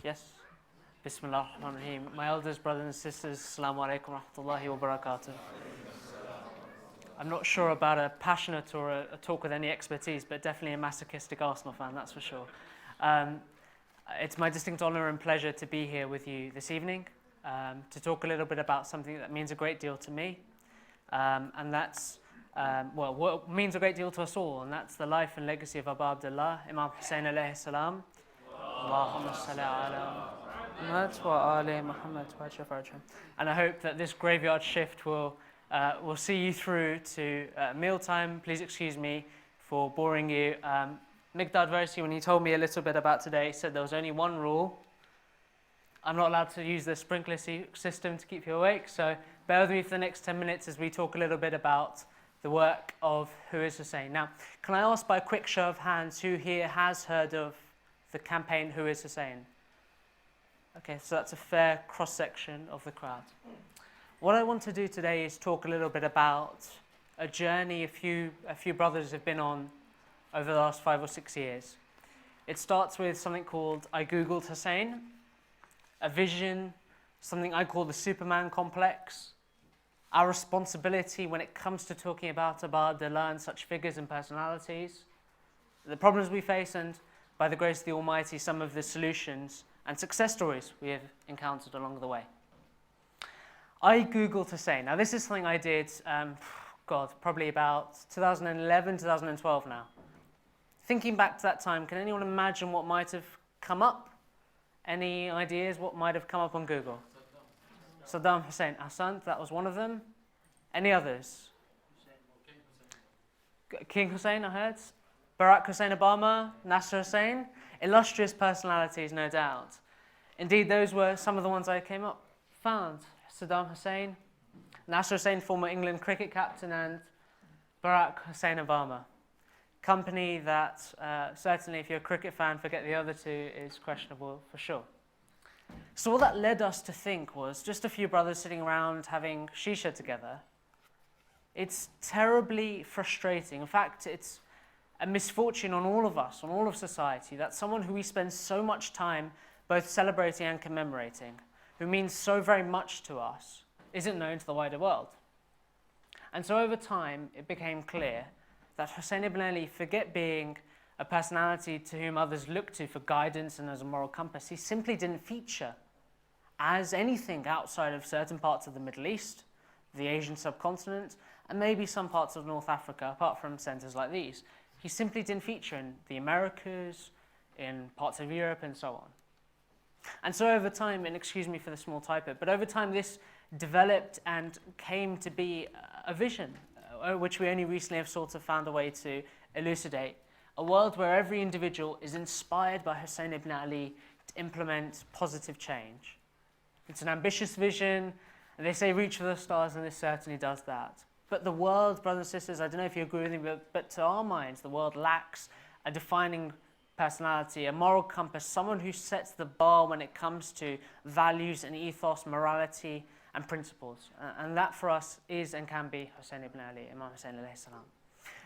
Yes. Bismillah ar-Rahman ar-Rahim. My elders, brothers and sisters, Assalamu alaikum wa rahmatullahi wa barakatuh. I'm not sure about a passionate or a talk with any expertise, but definitely a masochistic Arsenal fan, that's for sure. It's my distinct honour and pleasure to be here with you this evening to talk a little bit about something that means a great deal to me, and that's, what means a great deal to us all, and that's the life and legacy of Abu Abdullah, Imam Hussain alayhi salam. Allahumma salli ala Muhammad wa ali Muhammad wa ajil farajhum. And I hope that this graveyard shift will see you through to mealtime. Please excuse me for boring you. Migdad Versi, when he told me a little bit about today, said there was only one rule. I'm not allowed to use the sprinkler system to keep you awake, so bear with me for the next 10 minutes as we talk a little bit about the work of Who is Hussain. Now, can I ask by a quick show of hands who here has heard of the campaign Who is Hussain? Okay, so that's a fair cross-section of the crowd. What I want to do today is talk a little bit about a journey a few brothers have been on over the last 5 or 6 years. It starts with something called I Googled Hussain, a vision, something I call the Superman complex, our responsibility when it comes to talking about Abu Abdullah and such figures and personalities, the problems we face, and by the grace of the Almighty, some of the solutions and success stories we have encountered along the way. I Googled Hussain. Now this is something I did, probably about 2011, 2012 now. Thinking back to that time, can anyone imagine what might have come up? Any ideas what might have come up on Google? Saddam Hussein. Ahsan, that was one of them. Any others? King Hussein, I heard. Barack Hussein Obama, Nasser Hussein. Illustrious personalities, no doubt. Indeed, those were some of the ones I found. Saddam Hussein, Nasser Hussein, former England cricket captain, and Barack Hussein Obama. Company that certainly, if you're a cricket fan, forget the other two, is questionable for sure. So what that led us to think was just a few brothers sitting around having shisha together. It's terribly frustrating. In fact, it's a misfortune on all of us, on all of society, that someone who we spend so much time both celebrating and commemorating, who means so very much to us, isn't known to the wider world. And so over time, it became clear that Hussain ibn Ali, forget being a personality to whom others look to for guidance and as a moral compass, he simply didn't feature as anything outside of certain parts of the Middle East, the Asian subcontinent, and maybe some parts of North Africa, apart from centers like these. He simply didn't feature in the Americas, in parts of Europe, and so on. And so over time, and excuse me for the small typo, but over time this developed and came to be a vision, which we only recently have sort of found a way to elucidate. A world where every individual is inspired by Hussain ibn Ali to implement positive change. It's an ambitious vision, and they say reach for the stars, and this certainly does that. But the world, brothers and sisters, I don't know if you agree with me, but to our minds, the world lacks a defining personality, a moral compass, someone who sets the bar when it comes to values and ethos, morality and principles. And that for us is and can be Hussain ibn Ali, Imam Hussain alayhi salam.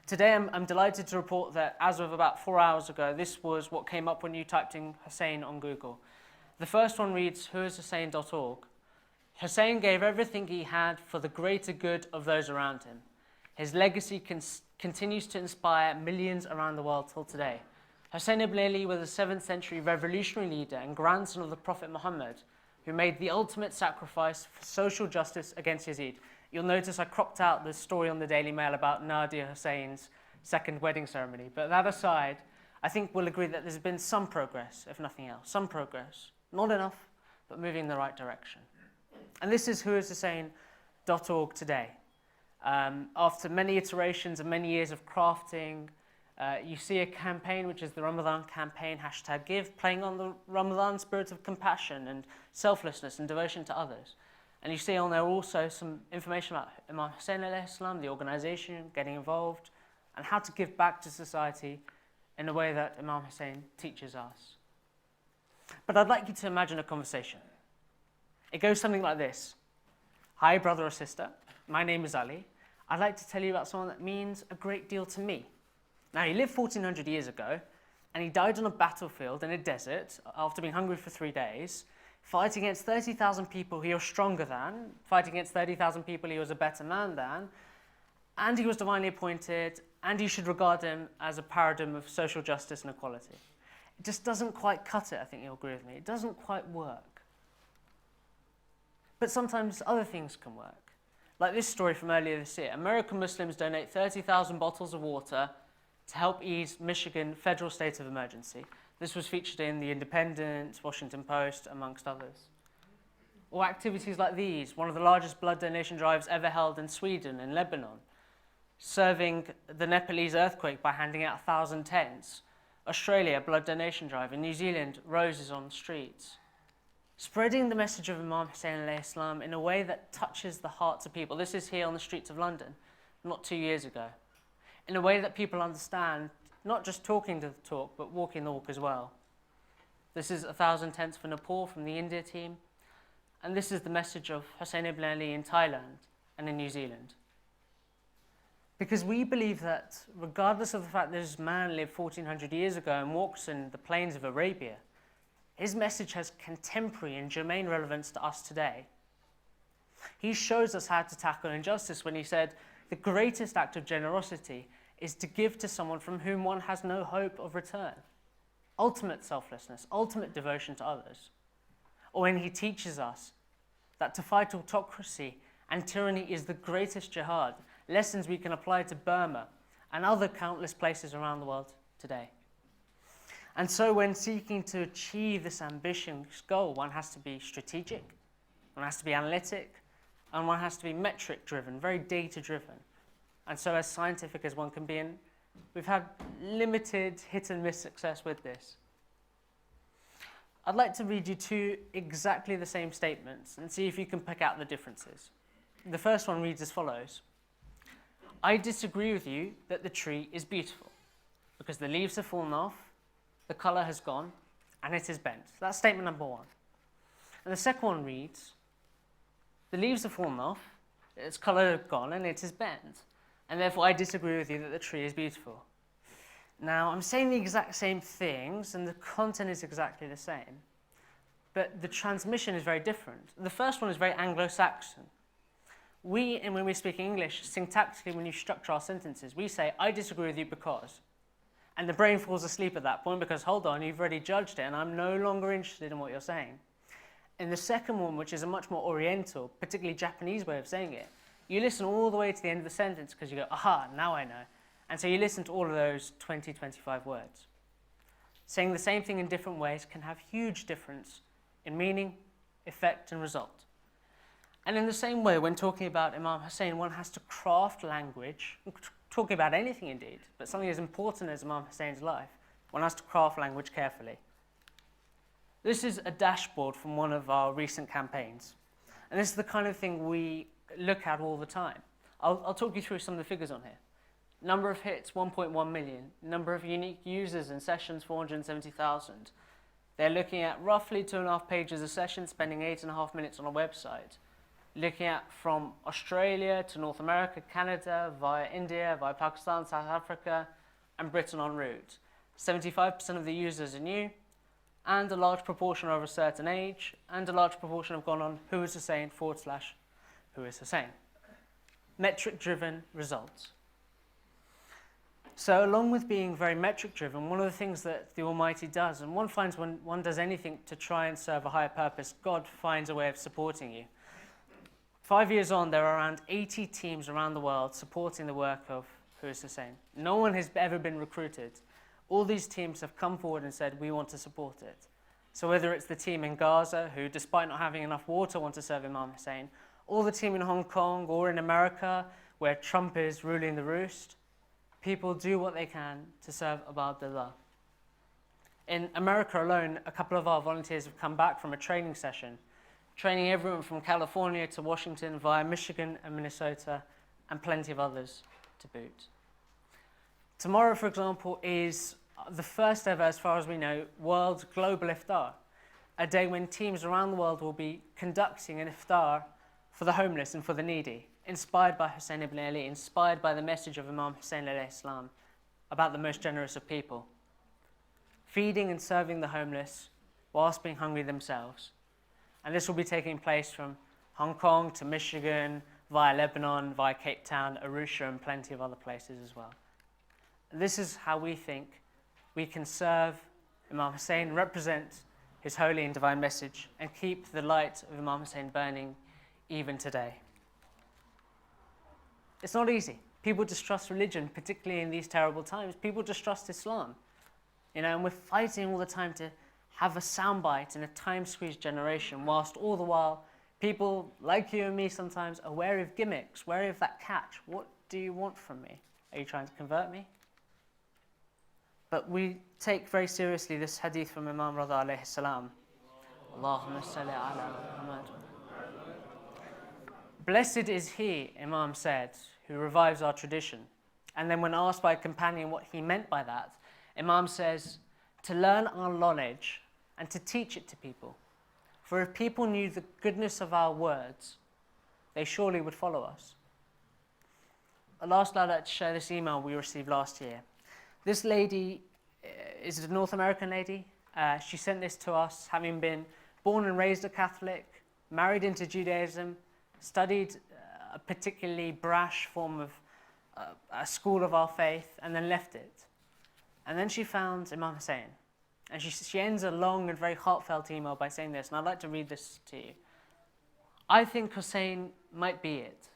Today I'm delighted to report that as of about 4 hours ago, this was what came up when you typed in Hussain on Google. The first one reads, whoishussain.org. Hussain gave everything he had for the greater good of those around him. His legacy continues to inspire millions around the world till today. Hussain ibn Ali was a 7th century revolutionary leader and grandson of the Prophet Muhammad, who made the ultimate sacrifice for social justice against Yazid. You'll notice I cropped out the story on the Daily Mail about Nadia Hussein's second wedding ceremony. But that aside, I think we'll agree that there's been some progress, if nothing else. Some progress. Not enough, but moving in the right direction. And this is whoishussain.org today. After many iterations and many years of crafting, you see a campaign, which is the Ramadan campaign, #give, playing on the Ramadan spirit of compassion and selflessness and devotion to others. And you see on there also some information about Imam Hussain alayhi salam, the organization, getting involved, and how to give back to society in a way that Imam Hussain teaches us. But I'd like you to imagine a conversation. It goes something like this. Hi, brother or sister. My name is Ali. I'd like to tell you about someone that means a great deal to me. Now, he lived 1400 years ago, And he died on a battlefield in a desert after being hungry for 3 days, fighting against 30,000 people he was stronger than, fighting against 30,000 people he was a better man than, and he was divinely appointed, and you should regard him as a paradigm of social justice and equality. It just doesn't quite cut it, I think you'll agree with me. It doesn't quite work. But sometimes other things can work. Like this story from earlier this year. American Muslims donate 30,000 bottles of water to help ease Michigan federal state of emergency. This was featured in The Independent, Washington Post, amongst others. Or activities like these, one of the largest blood donation drives ever held in Sweden and Lebanon, serving the Nepalese earthquake by handing out 1,000 tents. Australia, blood donation drive. In New Zealand, roses on the streets. Spreading the message of Imam Hussain alayhi salam in a way that touches the hearts of people. This is here on the streets of London, not 2 years ago. In a way that people understand, not just talking to the talk, but walking the walk as well. This is 1,000 tents for Nepal from the India team. And this is the message of Hussain ibn Ali in Thailand and in New Zealand. Because we believe that regardless of the fact that this man lived 1,400 years ago and walks in the plains of Arabia, his message has contemporary and germane relevance to us today. He shows us how to tackle injustice when he said, the greatest act of generosity is to give to someone from whom one has no hope of return. Ultimate selflessness, ultimate devotion to others. Or when he teaches us that to fight autocracy and tyranny is the greatest jihad, lessons we can apply to Burma and other countless places around the world today. And so when seeking to achieve this ambitious goal, one has to be strategic, one has to be analytic, and one has to be metric-driven, very data-driven. And so as scientific as one can be, and we've had limited hit-and-miss success with this. I'd like to read you two exactly the same statements and see if you can pick out the differences. The first one reads as follows. I disagree with you that the tree is beautiful because the leaves have fallen off, the colour has gone, and it is bent. That's statement number one. And the second one reads, the leaves have fallen off, its colour has gone, and it is bent. And therefore I disagree with you that the tree is beautiful. Now, I'm saying the exact same things, and the content is exactly the same, but the transmission is very different. The first one is very Anglo-Saxon. And when we speak English, syntactically, when you structure our sentences, we say, I disagree with you because. And the brain falls asleep at that point because, hold on, you've already judged it, and I'm no longer interested in what you're saying. In the second one, which is a much more Oriental, particularly Japanese way of saying it, you listen all the way to the end of the sentence because you go, aha, now I know. And so you listen to all of those 20, 25 words. Saying the same thing in different ways can have huge difference in meaning, effect, and result. And in the same way, when talking about Imam Hussain, one has to craft language, talking about anything indeed, but something as important as Imam Hussain's life, one has to craft language carefully. This is a dashboard from one of our recent campaigns. And this is the kind of thing we look at all the time. I'll talk you through some of the figures on here. Number of hits, 1.1 million. Number of unique users and sessions, 470,000. They're looking at roughly 2.5 pages a session, spending 8.5 minutes on a website. Looking at from Australia to North America, Canada, via India, via Pakistan, South Africa, and Britain en route. 75% of the users are new, and a large proportion are of a certain age, and a large proportion have gone on who is Hussain / who is Hussain. Metric-driven results. So along with being very metric-driven, one of the things that the Almighty does, and one finds when one does anything to try and serve a higher purpose, God finds a way of supporting you. 5 years on, there are around 80 teams around the world supporting the work of Who is Hussain. No one has ever been recruited. All these teams have come forward and said, we want to support it. So whether it's the team in Gaza, who despite not having enough water want to serve Imam Hussain, or the team in Hong Kong, or in America, where Trump is ruling the roost, people do what they can to serve Abu Abdullah. In America alone, a couple of our volunteers have come back from a training session, training everyone from California to Washington via Michigan and Minnesota, and plenty of others to boot. Tomorrow, for example, is the first ever, as far as we know, World Global Iftar, a day when teams around the world will be conducting an iftar for the homeless and for the needy, inspired by Hussain ibn Ali, inspired by the message of Imam Hussain alayhi salam about the most generous of people. feeding and serving the homeless whilst being hungry themselves. And this will be taking place from Hong Kong to Michigan, via Lebanon, via Cape Town, Arusha, and plenty of other places as well. This is how we think we can serve Imam Hussain, represent his holy and divine message, and keep the light of Imam Hussain burning even today. It's not easy. People distrust religion, particularly in these terrible times. People distrust Islam. And we're fighting all the time to have a soundbite in a time-squeezed generation, whilst all the while, people like you and me sometimes are wary of gimmicks, wary of that catch. What do you want from me? Are you trying to convert me? But we take very seriously this hadith from Imam Rida alayhi salam. Allahumma salli ala Muhammad. Blessed is he, Imam said, who revives our tradition. And then when asked by a companion what he meant by that, Imam says, to learn our knowledge and to teach it to people. For if people knew the goodness of our words, they surely would follow us. Lastly, I'd like to share this email we received last year. This lady is a North American lady. She sent this to us, having been born and raised a Catholic, married into Judaism, studied a particularly brash form of a school of our faith, and then left it. And then she found Imam Hussain. And she ends a long and very heartfelt email by saying this, and I'd like to read this to you. I think Hussain might be it.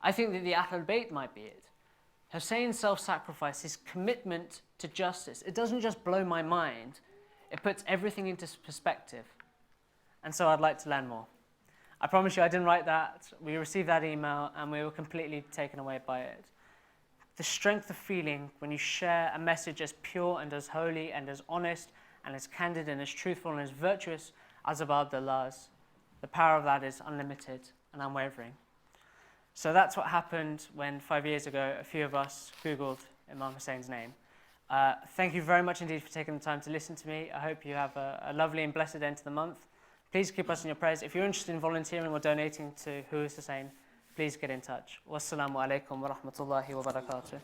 I think that the Ahlul Bayt might be it. Hussein's self-sacrifice, his commitment to justice, it doesn't just blow my mind, it puts everything into perspective. And so I'd like to learn more. I promise you I didn't write that. We received that email and we were completely taken away by it. The strength of feeling when you share a message as pure and as holy and as honest and as candid and as truthful and as virtuous as Abu Abdullah's, the power of that is unlimited and unwavering. So that's what happened when 5 years ago a few of us Googled Imam Hussein's name. Thank you very much indeed for taking the time to listen to me. I hope you have a lovely and blessed end to the month. Please keep us in your prayers. If you're interested in volunteering or donating to Hussain, please get in touch. Wassalamu alaikum wa rahmatullahi wa barakatuh.